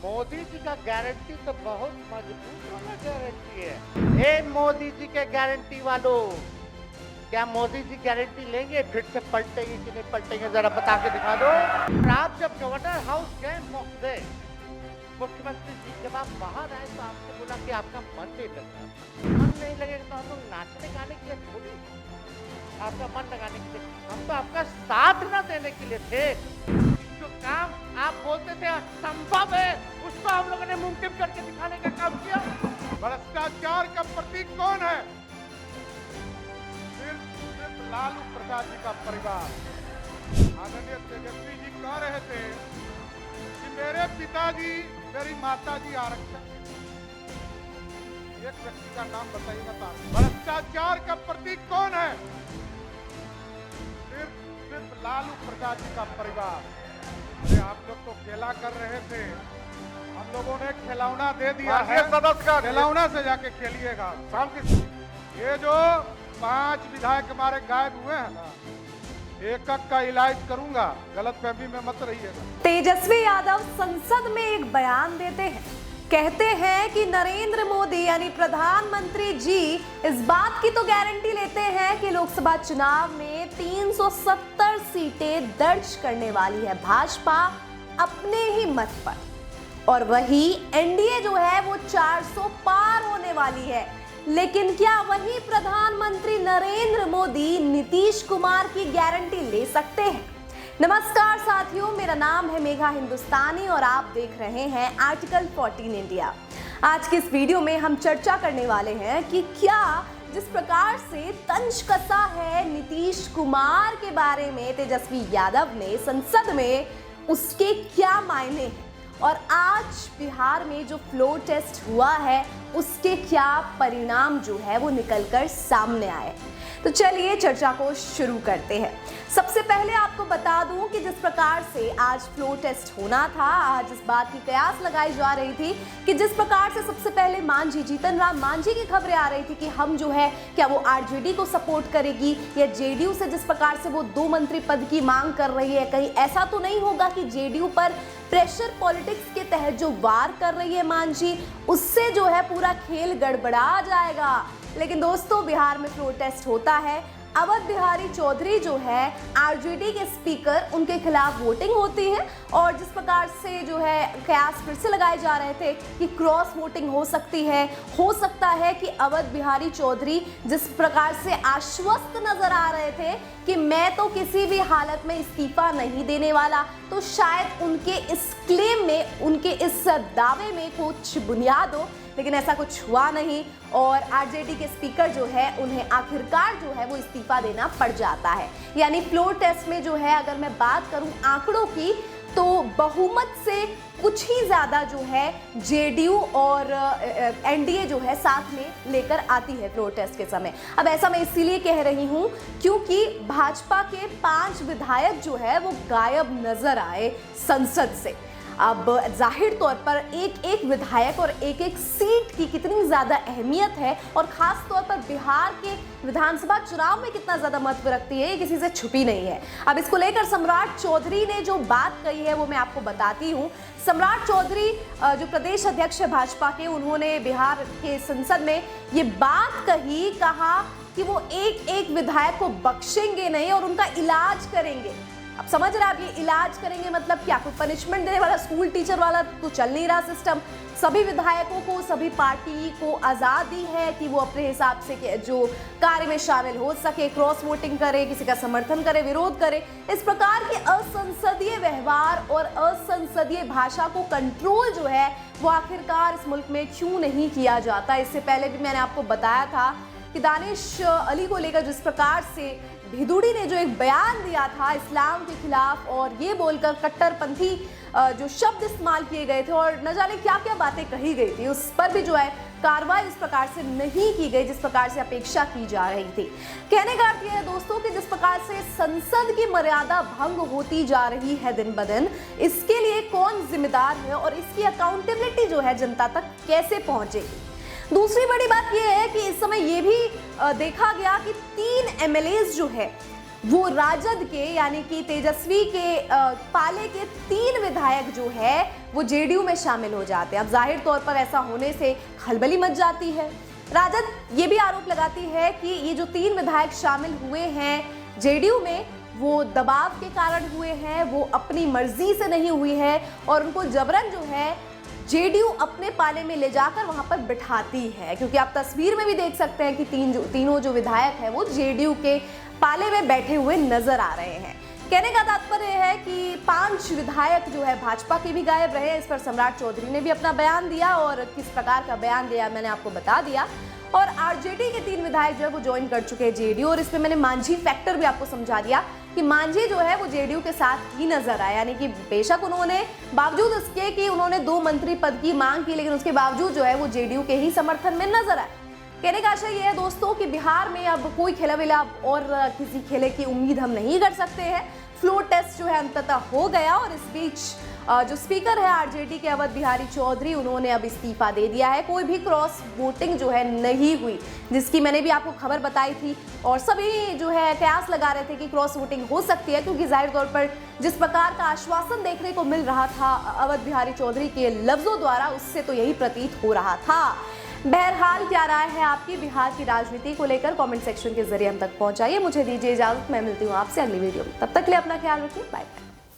मोदी जी का गारंटी तो बहुत मजबूत वाला गारंटी है। ए मोदी जी के गारंटी वालों, क्या मोदी जी गारंटी लेंगे फिर से पलटेंगे कि नहीं पलटेंगे, जरा बता के दिखा दो। आप जब गवर्नर हाउस गए महोदय, मुख्यमंत्री जी जब आप बाहर आए तो आपने बोला कि आपका मन नहीं लग रहा। मन नहीं लगेगा तो हम लोग नाचने गाने के लिए थोड़ी, आपका मन लगाने के लिए, हम तो आपका साथ न देने के लिए थे। जो काम आप बोलते थे असंभव है, उसको हम लोगों ने मुमकिन करके दिखाने का काम किया। भ्रष्टाचार का प्रतीक कौन है? सिर्फ लालू प्रसाद जी का परिवार। आदरणीय तेजस्वी जी कह रहे थे कि मेरे पिताजी, मेरी माता जी आरक्षक। एक व्यक्ति का नाम बताइएगा साहब। भ्रष्टाचार का प्रतीक कौन है? सिर्फ लालू प्रसाद जी का परिवार। आप लोग तो खेला कर रहे थे, हम लोगों ने खिलौना दे दिया है। सदस्य खिलौना से जाके खेलिएगा। शांति। ये जो 5 विधायक हमारे गायब हुए हैं ना, एक का इलाज करूंगा, गलतफहमी में मत रहिएगा। तेजस्वी यादव संसद में एक बयान देते हैं, कहते हैं कि नरेंद्र मोदी यानी प्रधानमंत्री जी इस बात की तो गारंटी लेते हैं कि लोकसभा चुनाव में 370 सीटें दर्ज करने वाली है भाजपा अपने ही मत पर, और वही एनडीए जो है वो 400 पार होने वाली है। लेकिन क्या वही प्रधानमंत्री नरेंद्र मोदी नीतीश कुमार की गारंटी ले सकते हैं? नमस्कार साथियों, मेरा नाम है मेघा हिंदुस्तानी और आप देख रहे हैं आर्टिकल 14 इंडिया। आज की इस वीडियो में हम चर्चा करने वाले हैं कि क्या जिस प्रकार से तंज कसा है नीतीश कुमार के बारे में तेजस्वी यादव ने संसद में, उसके क्या मायने हैं, और आज बिहार में जो फ्लोर टेस्ट हुआ है उसके क्या परिणाम जो है वो निकलकर सामने आए। तो चलिए चर्चा को शुरू करते हैं। सबसे पहले आपको बता दूं कि जिस प्रकार से आज फ्लोर टेस्ट होना था, आज इस बात की कयास लगाई जा रही थी कि जिस प्रकार से सबसे पहले मांझी, जीतन राम मांझी की खबरें आ रही थी कि हम जो है क्या वो आरजेडी को सपोर्ट करेगी या जेडीयू से जिस प्रकार से वो 2 मंत्री पद की मांग कर रही है, कहीं ऐसा तो नहीं होगा कि जेडीयू पर प्रेशर पॉलिटिक्स के तहत जो वार कर रही है मांझी, उससे जो है पूरा खेल गड़बड़ा जाएगा। लेकिन दोस्तों, बिहार में फ्लोर टेस्ट होता है। अवध बिहारी चौधरी जो है आरजेडी के स्पीकर, उनके खिलाफ वोटिंग होती है, और जिस प्रकार से जो है कयास फिर से लगाए जा रहे थे कि क्रॉस वोटिंग हो सकती है, हो सकता है कि अवध बिहारी चौधरी जिस प्रकार से आश्वस्त नजर आ रहे थे कि मैं तो किसी भी हालत में इस्तीफा नहीं देने वाला, तो शायद उनके इस क्लेम में, उनके इस दावे में कुछ बुनियाद हो, लेकिन ऐसा कुछ हुआ नहीं और आरजेडी के स्पीकर जो है उन्हें आखिरकार जो है वो इस्तीफा देना पड़ जाता है। यानी फ्लोर टेस्ट में जो है, अगर मैं बात करूं आंकड़ों की, तो बहुमत से कुछ ही ज्यादा जो है जेडीयू और एनडीए जो है साथ में लेकर आती है फ्लोर टेस्ट के समय। अब ऐसा मैं इसीलिए कह रही हूं क्योंकि भाजपा के 5 विधायक जो है वो गायब नजर आए संसद से। अब जाहिर तौर पर एक एक विधायक और एक एक सीट की कितनी ज्यादा अहमियत है, और खास तौर पर बिहार के विधानसभा चुनाव में कितना ज्यादा महत्व रखती है, ये किसी से छुपी नहीं है। अब इसको लेकर सम्राट चौधरी ने जो बात कही है वो मैं आपको बताती हूँ। सम्राट चौधरी जो प्रदेश अध्यक्ष है भाजपा के, उन्होंने बिहार के संसद में ये बात कही, कहा कि वो एक एक विधायक को बख्शेंगे नहीं और उनका इलाज करेंगे। अब समझ रहे हैं आप, ये इलाज करेंगे मतलब क्या? कोई पनिशमेंट देने वाला, स्कूल टीचर वाला तो चल नहीं रहा सिस्टम। सभी विधायकों को, सभी पार्टी को आज़ादी है कि वो अपने हिसाब से जो कार्य में शामिल हो सके, क्रॉस वोटिंग करे, किसी का समर्थन करे, विरोध करे। इस प्रकार के असंसदीय व्यवहार और असंसदीय भाषा को कंट्रोल जो है वो आखिरकार इस मुल्क में क्यों नहीं किया जाता? इससे पहले भी मैंने आपको बताया था कि दानिश अली को लेकर जिस प्रकार से भिदुड़ी ने जो एक बयान दिया था इस्लाम के खिलाफ, और ये बोलकर कट्टरपंथी जो शब्द इस्तेमाल किए गए थे और न जाने क्या क्या बातें कही गई थी, उस पर भी जो है कार्रवाई इस प्रकार से नहीं की गई जिस प्रकार से अपेक्षा की जा रही थी। कहने का अर्थ यह है दोस्तों कि जिस प्रकार से संसद की मर्यादा भंग होती जा रही है दिन ब दिन, इसके लिए कौन जिम्मेदार है और इसकी अकाउंटेबिलिटी जो है जनता तक कैसे पहुंचेगी। दूसरी बड़ी बात यह है कि इस समय यह भी देखा गया कि 3 एमएलएज जो है वो राजद के यानी कि तेजस्वी के पाले के 3 विधायक जो है वो जेडीयू में शामिल हो जाते हैं। अब जाहिर तौर पर ऐसा होने से खलबली मच जाती है। राजद ये भी आरोप लगाती है कि ये जो 3 विधायक शामिल हुए हैं जेडीयू में वो दबाव के कारण हुए हैं, वो अपनी मर्जी से नहीं हुई है और उनको जबरन जो है जेडीयू अपने पाले में ले जाकर वहां पर बिठाती है। क्योंकि आप तस्वीर में भी देख सकते हैं कि तीनों जो विधायक हैं वो जेडीयू के पाले में बैठे हुए नजर आ रहे हैं। कहने का तात्पर्य है कि 5 विधायक जो है भाजपा के भी गायब रहे। इस पर सम्राट चौधरी ने भी अपना बयान दिया और किस प्रकार का बयान दिया मैंने आपको बता दिया। और आरजेडी के 3 विधायक जो है वो ज्वाइन कर चुके हैं जेडीयू। और इसमें मैंने मांझी फैक्टर भी आपको समझा दिया कि मांझी जो है वो जेडीयू के साथ ही नजर आए, यानी कि बेशक उन्होंने बावजूद इसके कि उन्होंने 2 मंत्री पद की मांग की, लेकिन उसके बावजूद जो है वो जेडीयू के ही समर्थन में नजर आए। कहने का आशय ये है दोस्तों कि बिहार में अब कोई खेला और किसी खेले की उम्मीद हम नहीं कर सकते हैं। फ्लोर टेस्ट जो है अंततः हो गया और इस बीच जो स्पीकर है आरजेडी के अवध बिहारी चौधरी उन्होंने अब इस्तीफा दे दिया है। कोई भी क्रॉस वोटिंग जो है नहीं हुई, जिसकी मैंने भी आपको खबर बताई थी और सभी जो है कयास लगा रहे थे कि क्रॉस वोटिंग हो सकती है, क्योंकि जाहिर तौर पर जिस प्रकार का आश्वासन देखने को मिल रहा था अवध बिहारी चौधरी के लफ्जों द्वारा उससे तो यही प्रतीत हो रहा था। बहरहाल क्या राय है आपकी बिहार की राजनीति को लेकर कमेंट सेक्शन के जरिए हम तक पहुंचाइए। मुझे दीजिए इजाजत, मैं मिलती हूँ आपसे अगली वीडियो में। तब तक के लिए अपना ख्याल रखिए, बाय बाय।